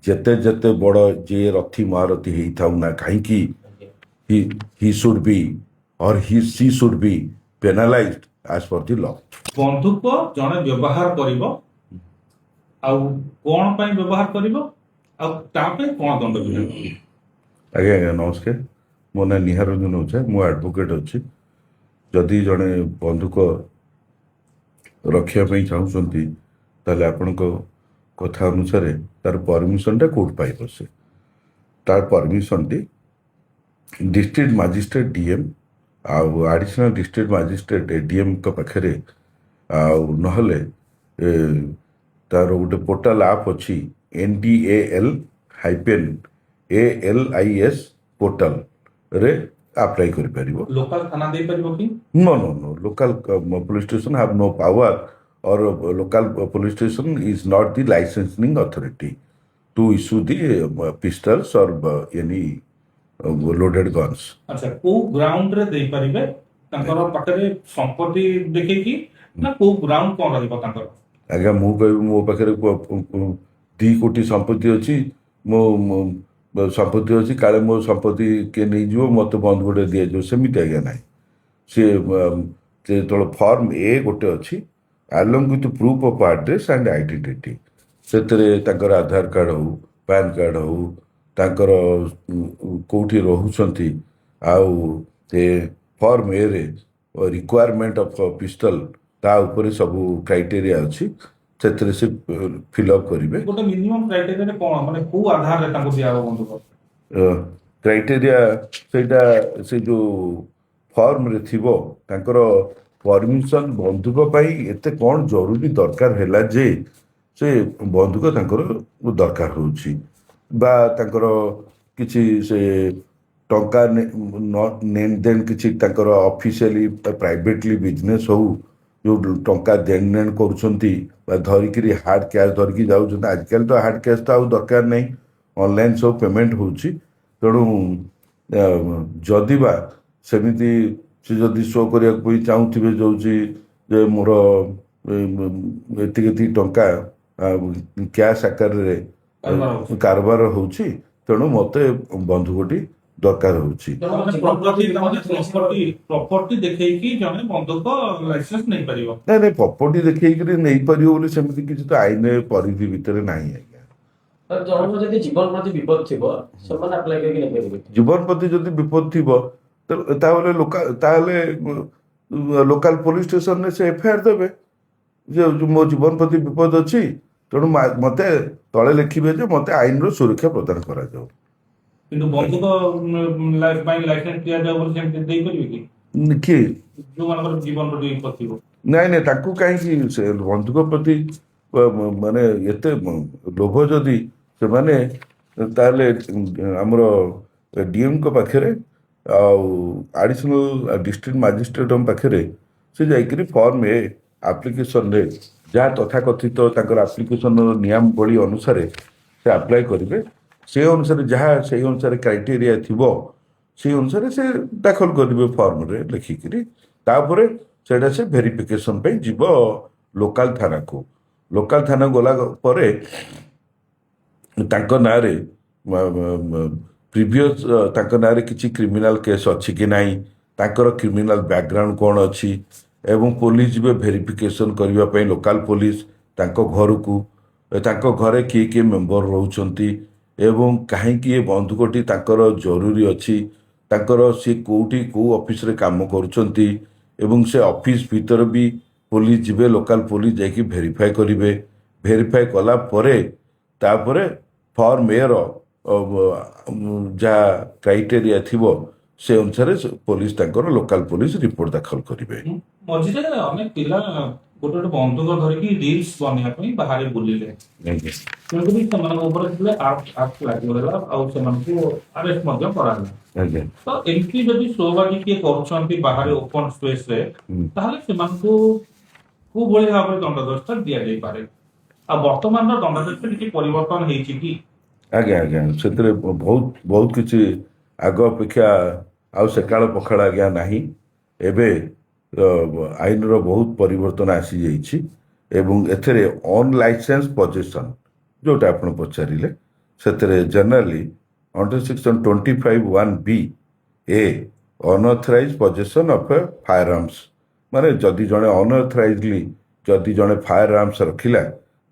ଯେତେ ଯେତେ ବଡ଼ ଯିଏ ରଥି ମହାରଥୀ ହେଇଥାଉ ନା କାହିଁକି he should be or she should be penalized as per the law. ବନ୍ଧୁକ ଜଣେ ବ୍ୟବହାର କରିବ ଆଉ କଣ ପାଇଁ ବ୍ୟବହାର କରିବ ଆଉ ତା ପାଇଁ କଣ ଦଣ୍ଡ ବିଧାନ? ଆଜ୍ଞା ଆଜ୍ଞା ନମସ୍କାର, ମୋ ନାଁ ନିହାର ରଞ୍ଜନ ଓଝା, ମୁଁ ଆଡ଼ଭୋକେଟ୍ ଅଛି। ଯଦି ଜଣେ ବନ୍ଧୁକ ରଖିବା ପାଇଁ ଚାହୁଁଛନ୍ତି ତାହେଲେ ଆପଣଙ୍କ କଥା ଅନୁସାରେ ତାର ପରମିଶନଟା କୋର୍ଟ ପାଇବ। ସେ ତାର ପରମିଶନଟି ଡିଷ୍ଟ୍ରିକ୍ଟ ମାଜିଷ୍ଟ୍ରେଟ୍ ଡିଏମ୍ ଆଉ ଆଡ଼ିସନାଲ ଡିଷ୍ଟ୍ରିକ୍ଟ ମାଜିଷ୍ଟ୍ରେଟ୍ ଏଡିଏମ୍ଙ୍କ ପାଖରେ, ଆଉ ନହେଲେ ତାର ଗୋଟେ ପୋର୍ଟାଲ ଆପ୍ ଅଛି NDAL-ALIS ପୋର୍ଟାଲରେ ଆପ୍ଲାଏ କରିପାରିବ। ଲୋକାଲ ଥାନା ଦେଇପାରିବ କି? No. Local police station have no power, or local police station is not the licensing authority to issue the pistols or any loaded guns. ଆଚ୍ଛା, କୋଉ ଗ୍ରାଉଣ୍ଡ ରେ ଦେଇପାରିବେ? ତାଙ୍କର ପାଖରେ ସମ୍ପତ୍ତି ଦେଖେଇକି ନା କୋଉ ଗ୍ରାଉଣ୍ଡ କଣ ରହିବ ତାଙ୍କର? ଆଜ୍ଞା ମୁଁ କହିବି ମୋ ପାଖରେ 2 କୋଟି ସମ୍ପତ୍ତି ଅଛି, ମୋ ସମ୍ପତ୍ତି ଅଛି, କାଳେ ମୋ ସମ୍ପତ୍ତି କିଏ ନେଇଯିବ, ମୋତେ ବନ୍ଦ ଗୋଟେ ଦିଆଯିବ, ସେମିତି ଆଜ୍ଞା ନାହିଁ। ସେ ଯେତେବେଳେ ଫର୍ମ ଏ ଗୋଟେ ଅଛି along with proof of address and identity, ସେଥିରେ ତାଙ୍କର ଆଧାର କାର୍ଡ଼ ହଉ, ପାନ୍ କାର୍ଡ଼ ହଉ, ତାଙ୍କର କେଉଁଠି ରହୁଛନ୍ତି, ଆଉ ସେ ଫର୍ମ ଏରେ ରିକ୍ୱାରମେଣ୍ଟ ଅଫ୍ ପିଷ୍ଟଲ ତା ଉପରେ ସବୁ କ୍ରାଇଟେରିଆ ଅଛି, ସେଥିରେ ସେ ଫିଲ୍ଅପ୍ କରିବେ। ଗୋଟେ ମିନିମମ୍ କ୍ରାଇଟେରିଆରେ କଣ, ମାନେ କୋଉ ଆଧାରରେ ତାଙ୍କୁ ଦିଆହବ ବନ୍ଧୁକ? କ୍ରାଇଟେରିଆ ସେଇଟା ସେ ଯେଉଁ ଫର୍ମରେ ଥିବ। ତାଙ୍କର ପରମିଶନ ବନ୍ଧୁକ ପାଇଁ ଏତେ କ'ଣ ଜରୁରୀ ଦରକାର ହେଲା ଯେ ସେ ବନ୍ଧୁକ ତାଙ୍କର ଦରକାର ହେଉଛି, ବା ତାଙ୍କର କିଛି ସେ ଟଙ୍କା ନେଣ କିଛି ତାଙ୍କର ଅଫିସିଆଲି ପ୍ରାଇଭେଟଲି ବିଜନେସ୍ ହଉ, ଯେଉଁ ଟଙ୍କା ଦେଣନେଣ କରୁଛନ୍ତି ବା ଧରିକିରି ହାର୍ଡ଼ କ୍ୟାସ୍ ଧରିକି ଯାଉଛନ୍ତି। ଆଜିକାଲି ତ ହାର୍ଡ଼ କ୍ୟାସ୍ ତ ଆଉ ଦରକାର ନାହିଁ, ଅନଲାଇନ୍ ସବୁ ପେମେଣ୍ଟ ହେଉଛି। ତେଣୁ ଯଦି ବା ସେମିତି ସେ ଯଦି ଶୋ କରିବାକୁ ବି ଚାହୁଁଥିବେ ଯାଉଛି ଯେ ମୋର ଏତିକି ଟଙ୍କା କ୍ୟାସ୍ ଆକାରରେ କାରବାର ହେଉଛି, ତେଣୁ ମୋତେ ବନ୍ଧୁକଟି ଦରକାର ହେଉଛି। ପ୍ରପର୍ଟି ଦେଖେଇକି ଜଣେ ବନ୍ଧୁକ ଲାଇସେନ୍ସ ନେଇପାରିବ? ନାଇଁ ପ୍ରପର୍ଟି ଦେଖେଇକିରି ନେଇପାରିବ ବୋଲି ସେମିତି କିଛି ତ ଆଇନ ପରିଧି ଭିତରେ ନାହିଁ ଆଜ୍ଞା। ଜଣଙ୍କର ଯଦି ଜୀବନ ପ୍ରତି ବିପଦ ଥିବ ସେମାନେ ଆପ୍ଲାଏ କରିକି ନେଇପାରିବେ? ଜୀବନ ପ୍ରତି ଯଦି ବିପଦ ଥିବ ତାହେଲେ ଲୋକାଲ ପୋଲିସ ଷ୍ଟେସନରେ ସେ ଏଫଆଇଆର ଦେବେ ଯେ ମୋ ଜୀବନ ପ୍ରତି ବିପଦ ଅଛି, ତେଣୁ ମୋତେ ତଳେ ଲେଖିବେ ଯେ ମୋତେ ଆଇନର ସୁରକ୍ଷା ପ୍ରଦାନ କରାଯାଉ। କିନ୍ତୁ ବନ୍ଧୁକ ପାଇଁ ଲାଇସେନ୍ସ ଦିଆଯାଉ ବୋଲି ସେମିତି ଦେଇପାରିବେ କି? କିଏ? ଯୋଉମାନଙ୍କର ଜୀବନ ପ୍ରତି ବିପଦ ଥିବ। ନାଇଁ ତାଙ୍କୁ କାହିଁକି ସେ ବନ୍ଧୁକ ପ୍ରତି ମାନେ ଏତେ ଲୋଭ ଯଦି ସେମାନେ, ତାହେଲେ ଆମର ଡିଏମ୍ଙ୍କ ପାଖରେ ଆଉ ଆଡ଼ିସନାଲ ଡିଷ୍ଟ୍ରିକ୍ଟ ମାଜିଷ୍ଟ୍ରେଟଙ୍କ ପାଖରେ ସେ ଯାଇକରି ଫର୍ମ ଏ ଆପ୍ଲିକେସନରେ ଯାହା ତଥାକଥିତ ତାଙ୍କର ଆପ୍ଲିକେସନର ନିୟମାବଳୀ ଅନୁସାରେ ସେ ଆପ୍ଲାଏ କରିବେ। ସେ ଅନୁସାରେ ଯାହା ସେଇ ଅନୁସାରେ କ୍ରାଇଟେରିଆ ଥିବ, ସେଇ ଅନୁସାରେ ସେ ଦାଖଲ କରିବେ ଫର୍ମରେ ଲେଖିକିରି। ତାପରେ ସେଇଟା ସେ ଭେରିଫିକେସନ ପାଇଁ ଯିବ ଲୋକାଲ ଥାନାକୁ। ଲୋକାଲ ଥାନା ଗଲା ପରେ ତାଙ୍କ ନାଁରେ ପ୍ରିଭିୟସ୍ ତାଙ୍କ ନାଁରେ କିଛି କ୍ରିମିନାଲ କେସ୍ ଅଛି କି ନାହିଁ, ତାଙ୍କର କ୍ରିମିନାଲ ବ୍ୟାକଗ୍ରାଉଣ୍ଡ କ'ଣ ଅଛି, ଏବଂ ପୋଲିସ ଯିବେ ଭେରିଫିକେସନ କରିବା ପାଇଁ ଲୋକାଲ ପୋଲିସ ତାଙ୍କ ଘରକୁ, ତାଙ୍କ ଘରେ କିଏ କିଏ ମେମ୍ବର ରହୁଛନ୍ତି ଏବଂ କାହିଁକି ଏ ବନ୍ଧୁକଟି ତାଙ୍କର ଜରୁରୀ ଅଛି, ତାଙ୍କର ସେ କେଉଁଠି କେଉଁ ଅଫିସରେ କାମ କରୁଛନ୍ତି, ଏବଂ ସେ ଅଫିସ ଭିତରେ ବି ପୋଲିସ ଯିବେ, ଲୋକାଲ ପୋଲିସ ଯାଇକି ଭେରିଫାଏ କରିବେ। ଭେରିଫାଏ କଲା ପରେ ତାପରେ ଫର୍ମ ଏର ଯାହା କ୍ରାଇଟେରିଆ ଥିବ ସେ ଅନୁସାରେ ପୋଲିସ ତାଙ୍କର ଲୋକାଲ ପୋଲିସ ରିପୋର୍ଟ ଦାଖଲ କରିବେ। ମଝିରେ ଅନେକ ପିଲା ଗୋଟେ ବନ୍ଧୁକ ଧରିକି ରିଲ୍ସ ବନେଇବା ପାଇଁ ବାହାରେ ବୁଲିଲେ, ତେଣୁକରି ସେମାନଙ୍କ ଉପରେ ଆକ୍ଟ ଲାଗିଗଲା ଆଉ ସେମାନଙ୍କୁ ଆରେଷ୍ଟ ମଧ୍ୟ କରାଗଲା। ତ ଏମିତି ଯଦି ଶୋବାଜି କିଏ କରୁଛନ୍ତି ବାହାରେ ଓପନ ସ୍ପେସରେ, ତାହେଲେ ସେମାନଙ୍କୁ କୋଉଭଳି ଭାବରେ ଦଣ୍ଡବ୍ୟବସ୍ଥା ଦିଆଯାଇପାରେ? ଆଉ ବର୍ତ୍ତମାନର ଦଣ୍ଡବ୍ୟବସ୍ଥା କିଛି ପରିବର୍ତ୍ତନ ହେଇଛି କି? ଆଜ୍ଞା ସେଥିରେ ବହୁତ କିଛି ଆଗ ଅପେକ୍ଷା ଆଉ ସେକାଳ ପଖାଳ ଆଜ୍ଞା ନାହିଁ। ଏବେ ଆଇନର ବହୁତ ପରିବର୍ତ୍ତନ ଆସିଯାଇଛି ଏବଂ ଏଥିରେ ଅନଲାଇସେନ୍ସ ପଜେସନ୍, ଯେଉଁଟା ଆପଣ ପଚାରିଲେ, ସେଥିରେ generally under section 25(1)(b) a unauthorised possession of a fire arms, ମାନେ ଯଦି ଜଣେ ଅନଅଥରାଇଜଲି ଯଦି ଜଣେ ଫାୟାର ଆର୍ମସ୍ ରଖିଲା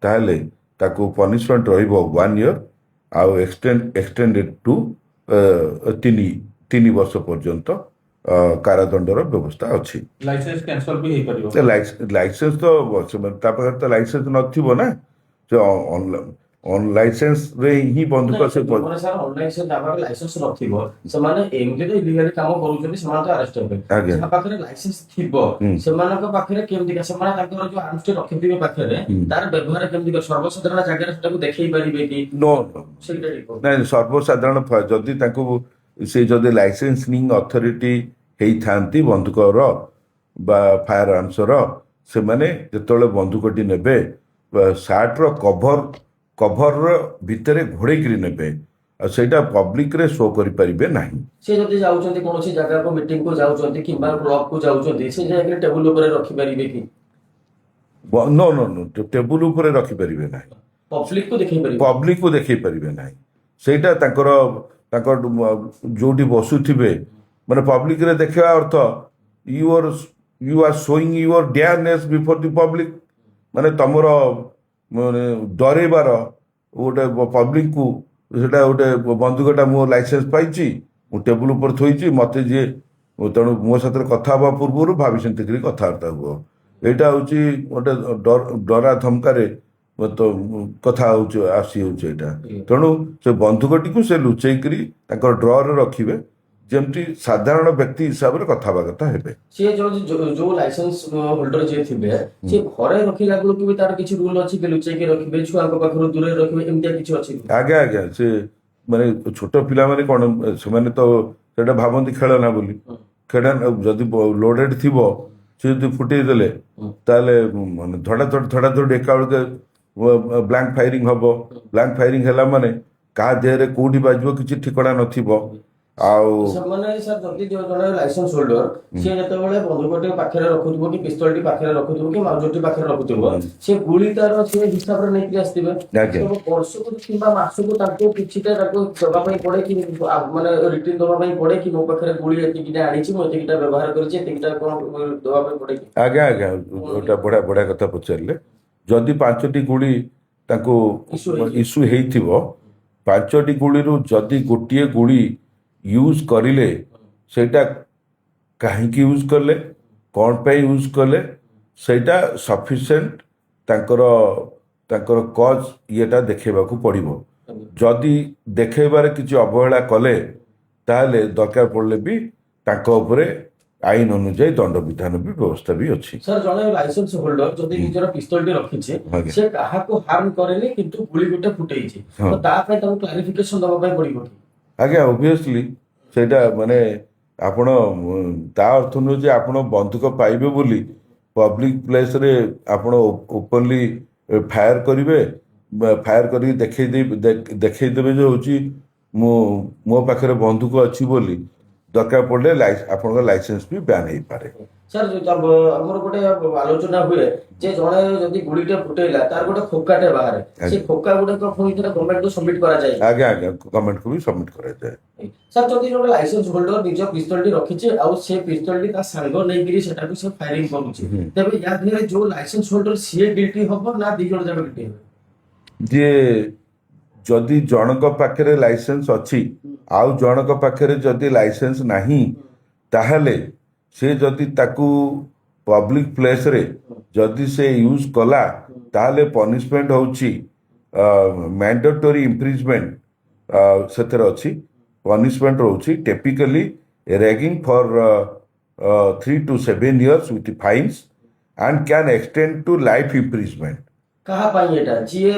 ତାହେଲେ ତାକୁ ପନିଶମେଣ୍ଟ ରହିବ 1 year ଆଉ ଏକ୍ସଟେଣ୍ଡେଡ୍ ଟୁ 3 ବର୍ଷ ପର୍ଯ୍ୟନ୍ତ କାରାଦଣ୍ଡର ବ୍ୟବସ୍ଥା ଅଛି। ଲାଇସେନ୍ସ କ୍ୟାନ୍ସଲ ବି ହେଇପାରିବ। ଲାଇସେନ୍ସ ତ ତା ପାଖରେ ତ ଲାଇସେନ୍ସ ନଥିବ ନା, ସେ ଅନଲାଇସେନ୍ସରେ ହିଁ ବନ୍ଧୁକ ସେ ସାର୍ ଅନଲାଇନ ଯାହା ପାଖରେ ଲାଇସେନ୍ସ ନଥିବ ସେମାନେ ଏମିତି ତ ଇଲିଗାଲି କାମ କରୁଛନ୍ତି, ସେମାନେ ତ ଆରେଷ୍ଟ ହେବେ। ଆଜ୍ଞା। ଯାହା ପାଖରେ ଲାଇସେନ୍ସ ଥିବ ହୁଁ। ସେମାନଙ୍କ ପାଖରେ କେମିତି ସେମାନେ ତାଙ୍କର ଯୋଉ ଆର୍ମସ ରଖିଥିବେ ପାଖରେ ତାର ବ୍ୟବହାର କେମିତି ସର୍ବସାଧାରଣ ଜାଗାରେ ସେଟାକୁ ଦେଖେଇ ପାରିବେ କି? नो ସେଇଟା ଟିକେ କୁହନ୍ତୁ। ନାଇଁ ସର୍ବସାଧାରଣ ଯଦି ତାଙ୍କୁ ସେ ଯଦି ଲାଇସେନ୍ସିଂ ଅଥରିଟି ହେଇଥାନ୍ତି ବନ୍ଧୁକର ବା ଫାୟାର ଆର୍ମସର, ସେମାନେ ଯେତେବେଳେ ବନ୍ଧୁକଟି ନେବେ ସାର୍ଟର କଭର ଭିତରେ ଘୋଡ଼େଇକିରି ନେବେ, ଆଉ ସେଇଟା ପବ୍ଲିକରେ ଶୋ କରିପାରିବେ ନାହିଁ। ସେ ଯଦି ଯାଉଛନ୍ତି କୌଣସି ଜାଗାକୁ ମିଟିଂ କୁ ଯାଉଛନ୍ତି କିମ୍ବା ବ୍ଲକ କୁ ଯାଉଛନ୍ତି ସେ ଜାଗାରେ ଟେବୁଲ ଉପରେ ରଖିପାରିବେ କି? नो नो नो ଟେବୁଲ ଉପରେ ରଖିପାରିବେ ନାହିଁ, ପବ୍ଲିକକୁ ଦେଖେଇ ପାରିବେ? ପବ୍ଲିକକୁ ଦେଖେଇ ପାରିବେ ନାହିଁ। ସେଇଟା ତାଙ୍କର ଯୋଉଠି ବସୁଥିବେ, ମାନେ ପବ୍ଲିକରେ ଦେଖିବା ଅର୍ଥ you are showing your dareness before the public, ମାନେ ତମର ମାନେ ଡରେଇବାର ଗୋଟେ ପବ୍ଲିକକୁ, ସେଟା ଗୋଟେ ବନ୍ଧୁକଟା ମୁଁ ଲାଇସେନ୍ସ ପାଇଛି, ମୁଁ ଟେବୁଲ ଉପରେ ଥୋଇଛି, ମତେ ଯିଏ ତେଣୁ ମୋ ସାଥିରେ କଥା ହେବା ପୂର୍ବରୁ ଭାବି ଚିନ୍ତିକିରି କଥାବାର୍ତ୍ତା ହୁଅ। ଏଇଟା ହଉଛି ଗୋଟେ ଡରା ଧମକାରେ କଥା ହଉଛି ଆସିଯାଉଛି ଏଇଟା। ତେଣୁ ସେ ବନ୍ଧୁକଟିକୁ ସେ ଲୁଚେଇକିରି ତାଙ୍କର ଡ୍ରରେ ରଖିବେ, ଯେମିତି ସାଧାରଣ ବ୍ୟକ୍ତି ହିସାବରେ କଥାହେବା କଥା ହେବେ। ସିଏ ଯୋଉ ଲାଇସେନ୍ସ ହୋଲ୍ଡର ଯିଏ ଥିବେ ସେ ଘରେ ରଖିଲା ବେଳକୁ ବି ତାର କିଛି ରୁଲ ଅଛି କି ଲୁଚେଇକି ରଖିବେ, ଛୁଆଙ୍କ ପାଖରୁ ଦୂରରେ ରଖିବେ, ଏମିତିଆ କିଛି ଅଛି? ଆଜ୍ଞା ଆଜ୍ଞା, ସେ ମାନେ ଛୋଟ ପିଲାମାନେ କଣ ସେମାନେ ତ ସେଟା ଭାବନ୍ତି ଖେଳନା ବୋଲି, ଯଦି ଲୋଡେଡ୍ ଥିବ ସେ ଯଦି ଫୁଟେଇ ଦେଲେ ତାହେଲେ ମାନେ ଧଡ଼ାଧଡ଼ ଏକା ବେଳକେ ବ୍ଲାଙ୍କ ଫାୟାରିଂ ହବ। ବ୍ଲାଙ୍କ ଫାୟାରିଂ ହେଲା ମାନେ କାହା ଦେହରେ କୋଉଠି ବାଜିବ କିଛି ଠିକଣା ନଥିବ। ଆଉ ସେମାନେ ସାର୍ ଯଦି ଜଣେ ଲାଇସେନ୍ସ ହୋଲ୍ଡର ସିଏ ଯେତେବେଳେ ବନ୍ଧୁକଟି ପାଖରେ ରଖୁଥିବ କି ପିସ୍ତଲଟି ପାଖରେ ରଖୁଥିବ କି ମାଉଜଟି ପାଖରେ ରଖୁଥିବ, ସେ ଗୁଳି ତାର ସେ ହିସାବରେ ନେଇକି ଆସିଥିବେ। ବର୍ଷକୁ କିମ୍ବା ମାସକୁ ତାଙ୍କୁ କିଛିଟା ତାକୁ ଦେବା ପାଇଁ ପଡେ କି ମାନେ ରିଟର୍ନ ଦେବା ପାଇଁ ପଡେ କି ମୋ ପାଖରେ ଗୁଳି ଏତିକିଟା ଆଣିଛି, ମୁଁ ଏତିକିଟା ବ୍ୟବହାର କରିଛି, ଏତିକିଟା କଣ ଦେବା ପାଇଁ ପଡେ କି? ଆଜ୍ଞା ଆଜ୍ଞା, ଗୋଟେ ବଢିଆ କଥା ପଚାରିଲେ। ଯଦି 5ଟି ଗୁଳି ତାଙ୍କୁ ଇସ୍ୟୁ ହେଇଥିବ, 5ଟି ଗୁଳିରୁ ଯଦି ଗୋଟିଏ ଗୁଳି ୟୁଜ କରିଲେ ସେଇଟା କାହିଁକି ୟୁଜ କଲେ, କ'ଣ ପାଇଁ ୟୁଜ କଲେ, ସେଇଟା ସଫିସିଏଣ୍ଟ ତାଙ୍କର କଜ ଇଏଟା ଦେଖେଇବାକୁ ପଡ଼ିବ। ଯଦି ଦେଖେଇବାରେ କିଛି ଅବହେଳା କଲେ ତାହେଲେ ଦରକାର ପଡ଼ିଲେ ବି ତାଙ୍କ ଉପରେ ଆଇନ ଅନୁଯାୟୀ ଦଣ୍ଡବିଧାନ ବି ବ୍ୟବସ୍ଥା ବି ଅଛି। ସାର୍ ଜଣେ ଲାଇସେନ୍ସ ହୋଲ୍ଡର ଯଦି ନିଜର ପିସ୍ତଲଟି ରଖିଛି, ସେ କାହାକୁ ହାର୍ମ କରେନି କିନ୍ତୁ ଗୁଳି ଗୋଟେ ଫୁଟେଇଛି, ତ ତା ପାଇଁ ତାଙ୍କୁ କ୍ଲାରିଫିକେସନ ଦେବା ପାଇଁ ପଡିବ କି? ଆଜ୍ଞା ଓବିୟସଲି ସେଇଟା ମାନେ ଆପଣ ତା ଅର୍ଥ ନୁହେଁ ଯେ ଆପଣ ବନ୍ଧୁକ ପାଇବେ ବୋଲି ପବ୍ଲିକ ପ୍ଲେସରେ ଆପଣ ଓପନଲି ଫାୟାର କରିବେ, ଫାୟାର କରିକି ଦେଖେଇଦେବେ ଯେ ହଉଛି ମୋ ପାଖରେ ବନ୍ଧୁକ ଅଛି ବୋଲି। ଦରକାର ପଡ଼ିଲେ ଆପଣଙ୍କ ଲାଇସେନ୍ସ ବି ବ୍ୟାନ୍ ହେଇପାରେ। ସାର୍ ଆମର ଗୋଟେ ଆଲୋଚନା ହୁଏ ଯେ ଜଣେ ଯଦି ଗୁଳିଟେ ଫୁଟେଇଲା ତାର ଗୋଟେ ଖୋକାଟେ ବାହାରେ, ସେ ଖୋକା ଗୁଡାକ ପୁଣି ଗଭର୍ଣ୍ଣମେଣ୍ଟକୁ ସବମିଟ କରାଯାଏ? ଆଜ୍ଞା ଆଜ୍ଞା, ଗଭର୍ଣ୍ଣମେଣ୍ଟକୁ ବି ସବମିଟ କରାଯାଏ। ସାର୍ ଯଦି ଜଣେ ଲାଇସେନ୍ସ ହୋଲ୍ଡର ନିଜ ପିସ୍ତଲଟି ରଖିଛି ଆଉ ସେ ପିସ୍ତଲଟି ତା ସାଙ୍ଗ ନେଇକିରି ସେଟାକୁ ସେ ଫାୟାରିଂ କରୁଛି, ତେବେ ୟା ଦେହରେ ଯୋଉ ଲାଇସେନ୍ସ ହୋଲ୍ଡର ସିଏ ଗିଲ୍ଟି ହବ ନା 2 ଜଣ ଯାକ ଗିଲ୍ଟି ହେବେ? ଯିଏ ଯଦି ଜଣଙ୍କ ପାଖରେ ଲାଇସେନ୍ସ ଅଛି ଆଉ ଜଣଙ୍କ ପାଖରେ ଯଦି ଲାଇସେନ୍ସ ନାହିଁ, ତାହେଲେ ସେ ଯଦି ତାକୁ ପବ୍ଲିକ ପ୍ଲେସରେ ଯଦି ସେ ୟୁଜ କଲା ତାହେଲେ ପନିଶମେଣ୍ଟ ହଉଛି ମ୍ୟାଣ୍ଡେଟୋରି ଇମ୍ପ୍ରିଜମେଣ୍ଟ, ସେଥିରେ ଅଛି ପନିଶମେଣ୍ଟ ରହୁଛି ଟିପିକାଲି ragging for 3 to 7 years with fines and can extend to life imprisonment। କାହା ପାଇଁ ଏଟା? ଯିଏ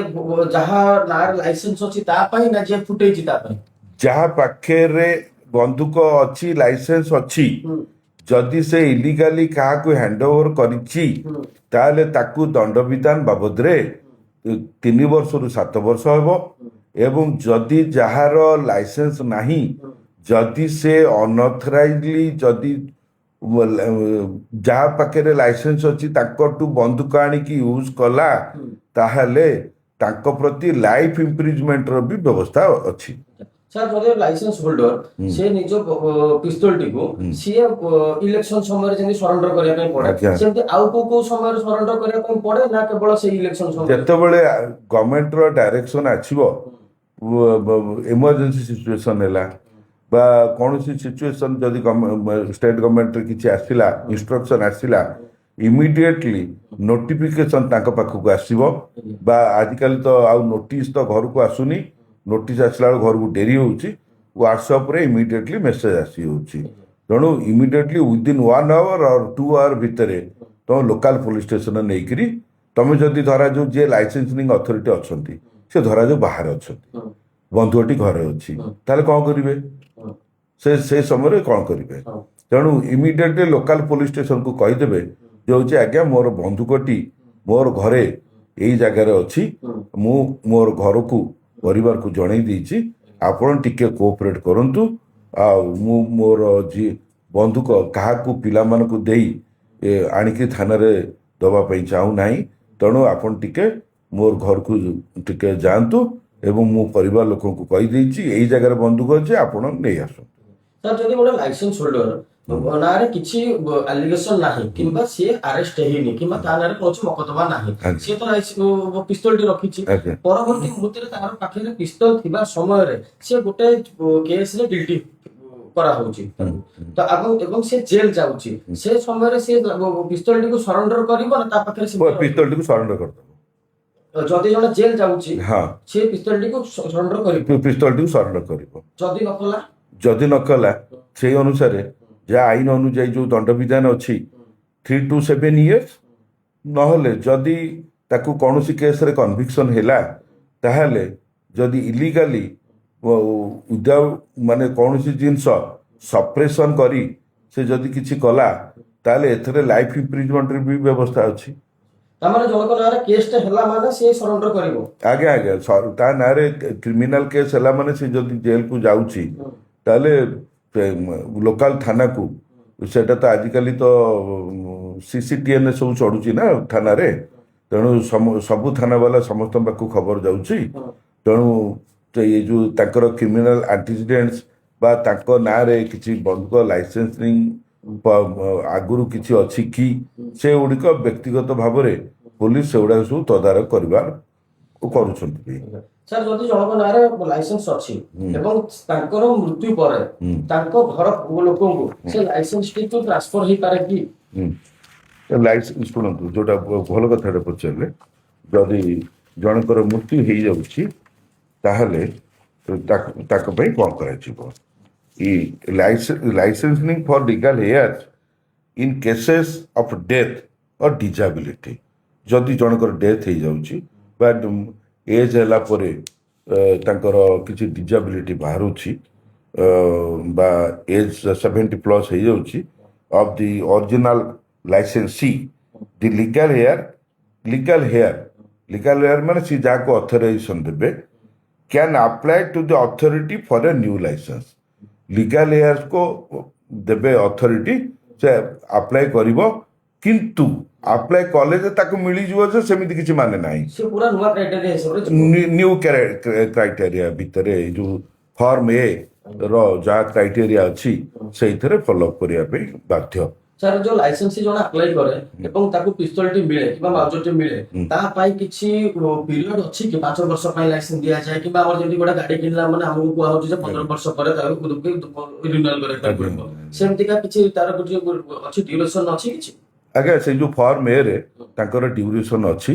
ଯାହା ନାଁରେ ଲାଇସେନ୍ସ ଅଛି ତା ପାଇଁ ନା ଯିଏ ଫୁଟେଇଛି ତା ପାଇଁ? ଯାହା ପାଖରେ ବନ୍ଧୁକ ଅଛି, ଲାଇସେନ୍ସ ଅଛି, ଯଦି ସେ ଇଲିଗାଲି କାହାକୁ ହ୍ୟାଣ୍ଡ ଓଭର କରିଛି ତାହେଲେ ତାକୁ ଦଣ୍ଡବିଧାନ ବାବଦରେ 3 ବର୍ଷରୁ 7 ବର୍ଷ ହେବ। ଏବଂ ଯଦି ଯାହାର ଲାଇସେନ୍ସ ନାହିଁ, ଯଦି ସେ ଅନଅଥରାଇଜଲି ଯଦି ଯାହା ପାଖରେ ଲାଇସେନ୍ସ ଅଛି ତାଙ୍କଠୁ ବନ୍ଧୁକ ଆଣିକି ୟୁଜ କଲା, ତାହେଲେ ତାଙ୍କ ପ୍ରତି ଲାଇଫ୍ ଇମ୍ପ୍ରିଜମେଣ୍ଟର ବି ବ୍ୟବସ୍ଥା ଅଛି। ସାର୍ ଯଦି ଲାଇସେନ୍ସ ହୋଲ୍ଡର ସେ ନିଜ ପିସ୍ତଲଟିକୁ ସିଏ ଇଲେକ୍ସନ ସମୟରେ ଯେମିତି ସରେଣ୍ଡର କରିବା ପାଇଁ ପଡେ, ଆଜ୍ଞା। ସେମିତି ଆଉ କୋଉ ସମୟରେ ସରେଣ୍ଡର କରିବା ପାଇଁ ପଡେ ନା କେବଳ ସେଇ ଇଲେକ୍ସନ ସମୟରେ? ଯେତେବେଳେ ଗଭର୍ଣ୍ଣମେଣ୍ଟର ଡାଇରେକ୍ସନ ଆସିବ, ଏମର୍ଜେନ୍ସି ସିଚୁଏସନ ହେଲା ବା କୌଣସି ସିଚୁଏସନ ଯଦି ଷ୍ଟେଟ୍ ଗଭର୍ଣ୍ଣମେଣ୍ଟରେ କିଛି ଆସିଲା, ଇନଷ୍ଟ୍ରକ୍ସନ ଆସିଲା, ଇମିଡିଏଟଲି ନୋଟିଫିକେସନ ତାଙ୍କ ପାଖକୁ ଆସିବ। ବା ଆଜିକାଲି ତ ଆଉ ନୋଟିସ୍ ତ ଘରକୁ ଆସୁନି, ନୋଟିସ୍ ଆସିଲା ବେଳକୁ ଘରକୁ ଡେରି ହେଉଛି, ହ୍ୱାଟ୍ସଆପ୍ରେ ଇମିଡିଏଟଲି ମେସେଜ ଆସିଯାଉଛି। ତେଣୁ immediately within 1 hour or 2 hour ଭିତରେ ତମ ଲୋକାଲ ପୋଲିସ ଷ୍ଟେସନ ନେଇକିରି, ତମେ ଯଦି ଧରାଯାଉ ଯିଏ ଲାଇସେନ୍ସିଂ ଅଥରିଟି ଅଛନ୍ତି ସେ ଧରାଯାଉ ବାହାରେ ଅଛନ୍ତି, ବନ୍ଧୁକଟି ଘରେ ଅଛି, ତାହେଲେ କ'ଣ କରିବେ? ସେ ସମୟରେ କ'ଣ କରିବେ? ତେଣୁ ଇମିଡିଏଟଲି ଲୋକାଲ ପୋଲିସ ଷ୍ଟେସନକୁ କହିଦେବେ ଯେ ହେଉଛି ଆଜ୍ଞା ମୋର ବନ୍ଧୁକଟି ମୋର ଘରେ ଏଇ ଜାଗାରେ ଅଛି, ମୁଁ ମୋର ଘରକୁ ପରିବାରକୁ ଜଣେଇ ଦେଇଛି, ଆପଣ ଟିକେ କୋଅପରେଟ୍ କରନ୍ତୁ, ଆଉ ମୁଁ ମୋର ବନ୍ଧୁକ କାହାକୁ ପିଲାମାନଙ୍କୁ ଦେଇ ଆଣିକି ଥାନାରେ ଦେବା ପାଇଁ ଚାହୁଁନାହିଁ, ତେଣୁ ଆପଣ ଟିକେ ମୋର ଘରକୁ ଟିକେ ଯାଆନ୍ତୁ ଏବଂ ମୁଁ ପରିବାର ଲୋକଙ୍କୁ କହିଦେଇଛି ଏଇ ଜାଗାରେ ବନ୍ଧୁକ ଅଛି, ଆପଣ ନେଇ ଆସନ୍ତୁ। ସାର୍ ଯଦି ଗୋଟେ ଲାଇସେନ୍ସ ହୋଲ୍ଡର ନାଁରେ କିଛି ଆଲିଗେସନ ନାହିଁ କିମ୍ବା ସିଏ ଆରେଷ୍ଟ ହେଇନି କିମ୍ବା ତା ନାଁରେ କୌଣସି ମକଦ୍ଦମା ନାହିଁ, ସିଏ ତ ପିସ୍ତଲଟି ରଖିଛି, ପରବର୍ତ୍ତୀ ମୁହୂର୍ତ୍ତରେ ତାର ପାଖରେ ପିସ୍ତଲ ଥିବା ସମୟରେ ସିଏ ଗୋଟେ କେସରେ ଗିଲ୍ଟି କରାହଉଛି ତ ଏବଂ ସେ ଜେଲ ଯାଉଛି, ସେ ସମୟରେ ସେ ପିସ୍ତଲଟିକୁ ସରେଣ୍ଡର କରିବ ନା ତା ପାଖରେ ପିସ୍ତଲଟିକୁ ସରେଣ୍ଡର କରିଦେବ? ଯଦି ଜଣେ ଜେଲ ଯାଉଛି ହଁ, ସେ ପିସ୍ତଲଟିକୁ ସରେଣ୍ଡର କରିବ, ପିସ୍ତଲଟିକୁ ସରେଣ୍ଡର କରିବ। ଯଦି ନ କଲା ସେଇ ଅନୁସାରେ ଯାହା ଆଇନ ଅନୁଯାୟୀ ଯେଉଁ ଦଣ୍ଡବିଧାନ ଅଛି 3 to 7 years, ନହେଲେ ଯଦି ତାକୁ କୌଣସି କେସ୍ରେ କନଭିକ୍ସନ ହେଲା, ତାହେଲେ ଯଦି ଇଲିଗାଲି ୱିଦାଉଟ୍ ମାନେ କୌଣସି ଜିନିଷ ସପ୍ରେସନ୍ କରି ସେ ଯଦି କିଛି କଲା, ତାହେଲେ ଏଥିରେ ଲାଇଫ୍ ଇମ୍ପ୍ରିଜମେଣ୍ଟର ବି ବ୍ୟବସ୍ଥା ଅଛି। ତାମାନେ ଜଣଙ୍କ ନାଁରେ କେସଟା ହେଲା ମାନେ ସେ ସରେଣ୍ଡର କରିବ? ଆଜ୍ଞା ଆଜ୍ଞା, ତା ନାଁରେ କ୍ରିମିନାଲ କେସ୍ ହେଲା ମାନେ ସେ ଯଦି ଜେଲକୁ ଯାଉଛି ତାହେଲେ ଲୋକାଲ ଥାନାକୁ, ସେଟା ତ ଆଜିକାଲି ତ CCTN ସବୁ ଚଢୁଛି ନା ଥାନାରେ, ତେଣୁ ସବୁ ଥାନା ବାଲା ସମସ୍ତଙ୍କ ପାଖକୁ ଖବର ଯାଉଛି। ତେଣୁ ଏଇ ଯେଉଁ ତାଙ୍କର କ୍ରିମିନାଲ ଆଣ୍ଟିସିଡେଣ୍ଟସ୍ ବା ତାଙ୍କ ନାଁରେ କିଛି ବନ୍ଧୁକ ଲାଇସେନ୍ସିଂ ଆଗରୁ କିଛି ଅଛି କି, ସେଗୁଡ଼ିକ ବ୍ୟକ୍ତିଗତ ଭାବରେ ପୋଲିସ ସେଗୁଡ଼ାକ ସବୁ ତଦାରଖ କରୁଛନ୍ତି। ସାର୍ ଯଦି ଜଣଙ୍କ ନାଁରେ ଲାଇସେନ୍ସ ଅଛି ଏବଂ ତାଙ୍କର ମୃତ୍ୟୁ ପରେ ତାଙ୍କ ଘର ଲୋକଙ୍କୁ ସେ ଲାଇସେନ୍ସଟିକୁ ଟ୍ରାନ୍ସଫର ହେଇପାରେ କି? ଲାଇସେନ୍ସ ଶୁଣନ୍ତୁ, ଯୋଉଟା ଭଲ କଥାଟା ପଚାରିଲେ, ଯଦି ଜଣଙ୍କର ମୃତ୍ୟୁ ହେଇଯାଉଛି ତାହେଲେ ତାଙ୍କ ପାଇଁ କ'ଣ କରାଯିବ? Licensing for legal heirs in cases of death or disability, ଯଦି ଜଣଙ୍କର ଡେଥ୍ ହେଇଯାଉଛି ବା ଏଜ୍ ହେଲା ପରେ ତାଙ୍କର କିଛି ଡିଜାବିଲିଟି ବାହାରୁଛି ବା ଏଜ୍ 70+ ହେଇଯାଉଛି, of the original licensee, the legal heir ମାନେ ସେ ଯାହାକୁ ଅଥରାଇଜେସନ ଦେବେ can apply to the authority for a new licence. Legal ହେୟାର୍ସକୁ ଦେବେ ଅଥରିଟି, ସେ ଆପ୍ଲାଏ କରିବ, କିନ୍ତୁ ଆପ୍ଲାଏ କଲେ ଯେ ତାକୁ ମିଳିଯିବ ଯେ ସେମିତି କିଛି ମାନେ ନାହିଁ। ନ୍ୟୁ କ୍ରାଇଟେରିଆ ଭିତରେ ଏଇ ଯେଉଁ ଫର୍ମ A ର ଯାହା କ୍ରାଇଟେରିଆ ଅଛି ସେଇଥିରେ ଫଲୋଅପ୍ କରିବା ପାଇଁ ବାଧ୍ୟ। ସାର୍ ଯୋଉ ଲାଇସେନ୍ସ ଜଣେ ଆପ୍ଲାଏ କରେ ଏବଂ ତାକୁ ପିସ୍ତଲଟି ମିଳେ କିମ୍ବା ମାଉଜରଟି ମିଳେ, ତା ପାଇଁ କିଛି ପିରିୟଡ଼ ଅଛି କି? 5 ବର୍ଷ ପାଇଁ ଲାଇସେନ୍ସ ଦିଆଯାଏ କିମ୍ବା ଆମର ଯଦି ଗୋଟେ ଗାଡି କିଣିଲା ମାନେ ଆମକୁ କୁହାହଉଛି ଯେ 15 ବର୍ଷ ପରେ ତାକୁ ରିନ୍ୟୁଆଲ କରିବାକୁ ପଡିବ, ସେମିତିକା କିଛି ତାର କିଛି ଅଛି, ଡ୍ୟୁରେସନ ଅଛି କିଛି? ଆଜ୍ଞା, ସେଇ ଯେଉଁ ଫର୍ମ A ରେ ତାଙ୍କର ଡ୍ୟୁରେସନ ଅଛି,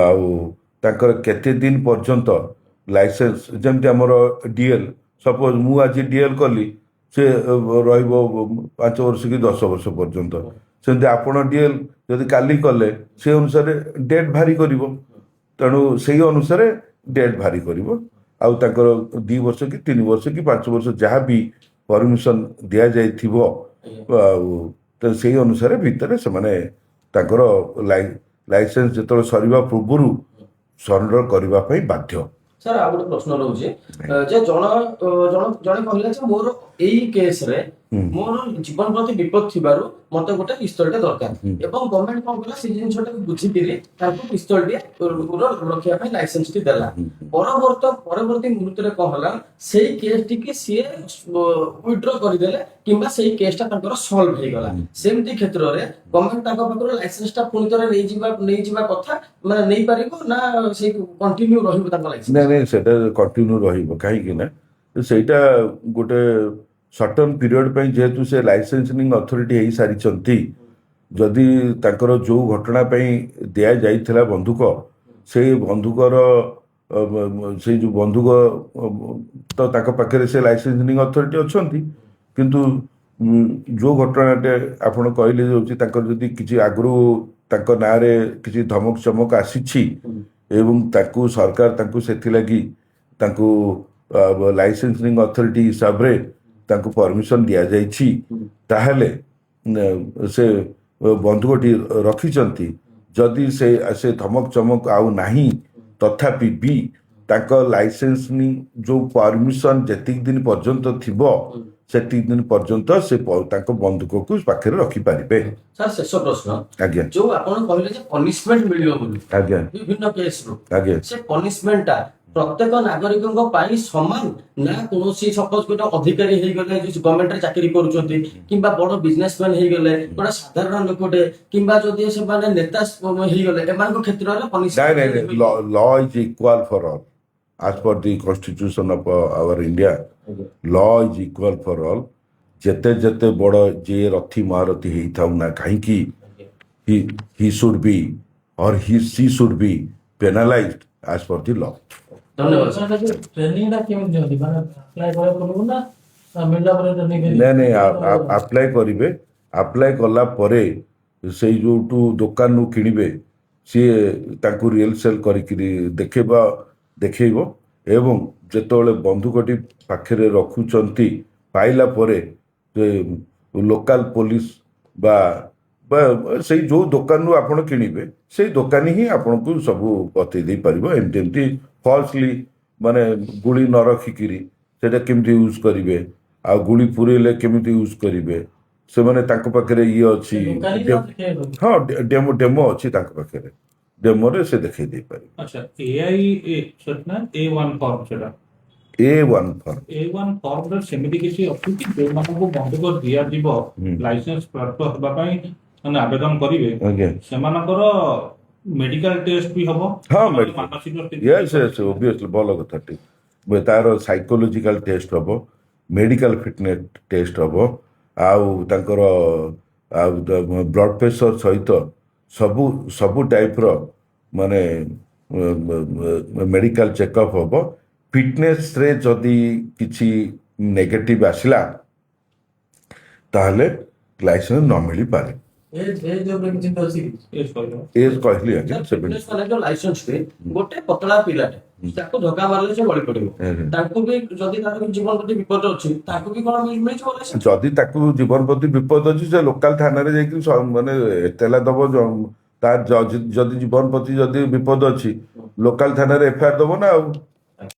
ଆଉ ତାଙ୍କର କେତେ ଦିନ ପର୍ଯ୍ୟନ୍ତ ଲାଇସେନ୍ସ, ଯେମିତି ଆମର DL, ସପୋଜ ମୁଁ ଆଜି DL କଲି, ସେ ରହିବ 5 ବର୍ଷ କି 10 ବର୍ଷ ପର୍ଯ୍ୟନ୍ତ। ସେମିତି ଆପଣ DL ଯଦି କାଲି କଲେ ସେ ଅନୁସାରେ ଡେଟ୍ ଭାରି କରିବ, ତେଣୁ ସେଇ ଅନୁସାରେ ଡେଟ୍ ଭାରି କରିବ, ଆଉ ତାଙ୍କର 2 ବର୍ଷ କି 3 ବର୍ଷ କି 5 ବର୍ଷ ଯାହା ବି ପରମିଶନ ଦିଆଯାଇଥିବ, ଆଉ ସେଇ ଅନୁସାରେ ଭିତରେ ସେମାନେ ତାଙ୍କର ଲାଇସେନ୍ସ ଯେତେବେଳେ ସରିବା ପୂର୍ବରୁ ସରେଣ୍ଡର କରିବା ପାଇଁ ବାଧ୍ୟ। ସାର୍ ଆଉ ଗୋଟେ ପ୍ରଶ୍ନ ରହୁଛି ଯେ ଜଣେ କହିଲା ଯେ ମୋର ଏଇ କେସରେ ମୋର ଜୀବନ ପ୍ରତି ବିପଦ ଥିବାରୁ ମତେ ଗୋଟେ ପିସ୍ତଲଟେ ଦରକାର ଏବଂ ଗଭର୍ଣ୍ଣମେଣ୍ଟ କଣ କଲା ସେ ଜିନିଷଟାକୁ ବୁଝିକିରି ତାଙ୍କୁ ପିସ୍ତଲଟି ରଖିବା ପାଇଁ ଲାଇସେନ୍ସ ଟି ଦେଲା। ପରବର୍ତ୍ତୀ ମୁହୂର୍ତ୍ତରେ କଣ ହେଲା ସେଇ କେସ୍ ଟିକି ସିଏ ୱିଡ୍ର କରିଦେଲେ କିମ୍ବା ସେଇ କେସ୍ ଟା ତାଙ୍କର ସଲ୍ଭ ହେଇଗଲା। ସେମିତି କ୍ଷେତ୍ରରେ ଗଭର୍ଣ୍ଣମେଣ୍ଟ ତାଙ୍କ ପାଖରୁ ଲାଇସେନ୍ସ ଟା ପୁଣି ଥରେ ନେଇଯିବା କଥା ମାନେ ନେଇପାରିବ ନା ସେଇ କଣ୍ଟିନ୍ୟୁ ରହିବ ତାଙ୍କ ଲାଇସେନ୍ସ? ନାଇଁ ସେଟା କଣ୍ଟିନ୍ୟୁ ରହିବ କାହିଁକି ନା ସେଇଟା ଗୋଟେ ସର୍ଟନ ପିରିୟଡ଼ ପାଇଁ ଯେହେତୁ ସେ ଲାଇସେନ୍ସିଂ ଅଥରିଟି ହେଇସାରିଛନ୍ତି ଯଦି ତାଙ୍କର ଯୋଉ ଘଟଣା ପାଇଁ ଦିଆଯାଇଥିଲା ବନ୍ଧୁକ ସେଇ ବନ୍ଧୁକର ସେଇ ଯୋଉ ବନ୍ଧୁକ ତ ତାଙ୍କ ପାଖରେ ସେ ଲାଇସେନ୍ସିଂ ଅଥରିଟି ଅଛନ୍ତି କିନ୍ତୁ ଯୋଉ ଘଟଣାଟେ ଆପଣ କହିଲେ ହେଉଛି ତାଙ୍କର ଯଦି କିଛି ଆଗରୁ ତାଙ୍କ ନାଁରେ କିଛି ଧମକ ଚମକ ଆସିଛି ଏବଂ ତାଙ୍କୁ ସରକାର ତାଙ୍କୁ ସେଥିଲାଗି ତାଙ୍କୁ ଲାଇସେନ୍ସିଂ ଅଥରିଟି ହିସାବରେ ତାଙ୍କୁ ପରମିଶନ ଦିଆଯାଇଛି ତାହେଲେ ସେ ବନ୍ଧୁକଟି ରଖିଛନ୍ତି ଯଦି ସେ ଧମକ ଚମକ ଆଉ ନାହିଁ ତଥାପି ବି ତାଙ୍କ ଲାଇସେନ୍ସିଂ ଯୋଉ ପରମିଶନ ଯେତିକି ଦିନ ପର୍ଯ୍ୟନ୍ତ ଥିବ ସେତିକି ଦିନ ପର୍ଯ୍ୟନ୍ତ ସେ ତାଙ୍କ ବନ୍ଧୁକକୁ ପାଖରେ ରଖିପାରିବେ। ସାର୍ ଶେଷ ପ୍ରଶ୍ନ, ଆଜ୍ଞା ଯୋଉ ଆପଣ କହିଲେ ଯେ ପନିଶମେଣ୍ଟ ମିଳିବ ବୋଲି ଆଜ୍ଞା ବିଭିନ୍ନ କେସରୁ, ଆଜ୍ଞା ସେ ପନିଶମେଣ୍ଟ ଟା ପ୍ରତ୍ୟେକ ନାଗରିକଙ୍କ ପାଇଁ ସମାନ ନା କୌଣସି ସପୋଜ ଗୋଟେ ଅଧିକାରୀ ହେଇଗଲେ ଗଭର୍ଣ୍ଣମେଣ୍ଟରେ ଚାକିରି କରୁଛନ୍ତି କିମ୍ବା ବଡ ବିଜନେସମ୍ୟାନ ହେଇଗଲେ ଗୋଟେ ସାଧାରଣ ଲୋକଟେ କିମ୍ବା ଯଦି ସେମାନେ ନେତା ହେଇଗଲେ ଏମାନଙ୍କ କ୍ଷେତ୍ରରେ ନାଇଁ punishment law is equal for all as per the constitution of our India law is equal for all ଯେତେ ଯେତେ ବଡ଼ ଯିଏ ରଥି ମହାରଥୀ ହେଇଥାଉ ନା କାହିଁକି he should be or she should be penalized as per the law। ଧନ୍ୟବାଦ। ଟ୍ରେନିଂ ଟା କେମିତି ଦିଅନ୍ତି ମାନେ ଆପ୍ଲାଏ କରିବାକୁ ପଡ଼ିବ ନା ମିଳିଲା ପରେ ଟ୍ରେନିଂ ନାଇଁ ଆପ୍ଲାଏ କରିବେ ଆପ୍ଲାଏ କଲା ପରେ ସେଇ ଯୋଉଠୁ ଦୋକାନରୁ କିଣିବେ ସିଏ ତାଙ୍କୁ ରିଏଲ ସେଲ୍ କରିକିରି ଦେଖେଇବ ଏବଂ ଯେତେବେଳେ ବନ୍ଧୁକଟି ପାଖରେ ରଖୁଛନ୍ତି ପାଇଲା ପରେ ଲୋକାଲ ପୋଲିସ ବା ସେଇ ଯୋଉ ଦୋକାନରୁ ଆପଣ କିଣିବେ ସେଇ ଦୋକାନୀ ହିଁ ଆପଣଙ୍କୁ ସବୁ ବତେଇ ଦେଇପାରିବ ଏମିତି ଏମିତି ଫଲସଲି ମାନେ ଗୁଳି ନ ରଖିକିରି ସେଇଟା କେମିତି ୟୁଜ୍ କରିବେ ଆଉ ଗୁଳି ପୁରେଇଲେ କେମିତି ୟୁଜ୍ କରିବେ ସେମାନେ ତାଙ୍କ ପାଖରେ ଇଏ ଅଛି ହଁ ଡେମୋ ଅଛି ତାଙ୍କ ପାଖରେ ଡେମୋରେ ସେ ଦେଖେଇ ଦେଇପାରିବେ। ଆଚ୍ଛା ଏଆଇ ସେଟା A1 ଫର୍ମ ସେଟା A1 ଫର୍ମ A1 ଫର୍ମରେ ସେମିତି କିଛି ଅଛି କି ଯୋଉମାନଙ୍କୁ ବନ୍ଧୁକ ଦିଆଯିବ ଲାଇସେନ୍ସ ପ୍ରାପ୍ତ ହେବା ପାଇଁ ମାନେ ଆବେଦନ କରିବେ ଆଜ୍ଞା ସେମାନଙ୍କର ମେଡିକାଲ ଟେଷ୍ଟ ବି ହବ? ହଁ ମାନସିକ ସ୍ଥିତି ଓବିୟସଲି ଭଲ କଥାଟି ତାର ସାଇକୋଲୋଜିକାଲ ଟେଷ୍ଟ ହବ ମେଡିକାଲ ଫିଟନେସ୍ ଟେଷ୍ଟ ହବ ଆଉ ତାଙ୍କର ଆଉ ବ୍ଲଡ ପ୍ରେସର ସହିତ ସବୁ ଟାଇପ୍ର ମାନେ ମେଡିକାଲ ଚେକଅପ୍ ହବ ଫିଟନେସରେ ଯଦି କିଛି ନେଗେଟିଭ ଆସିଲା ତାହେଲେ ଲାଇସେନ୍ସ ନ ମିଳିପାରେ। ଏଜ୍ କହିଲି ଆଜ୍ଞା ଲାଇସେନ୍ସ ଗୋଟେ ପତଳା ପିଲାଟେ ତାକୁ ଧକ୍କା ମାରିଲେ ସେ ବଳି ପଡିବ ତାଙ୍କୁ ବି ଯଦି ତାର ଜୀବନ ପ୍ରତି ବିପଦ ଅଛି ତାଙ୍କୁ ବି କଣ ମିଳିଯିବ ଲାଇସେନ୍ସ? ଯଦି ତାକୁ ଜୀବନ ପ୍ରତି ବିପଦ ଅଛି ସେ ଲୋକାଲ ଥାନାରେ ଯାଇକି ମାନେ ଏତଲା ଦବ ତା ଯଦି ଜୀବନ ପ୍ରତି ଯଦି ବିପଦ ଅଛି ଲୋକାଲ ଥାନାରେ ଏଫଆଇଆର ଦବ ନା ଆଉ।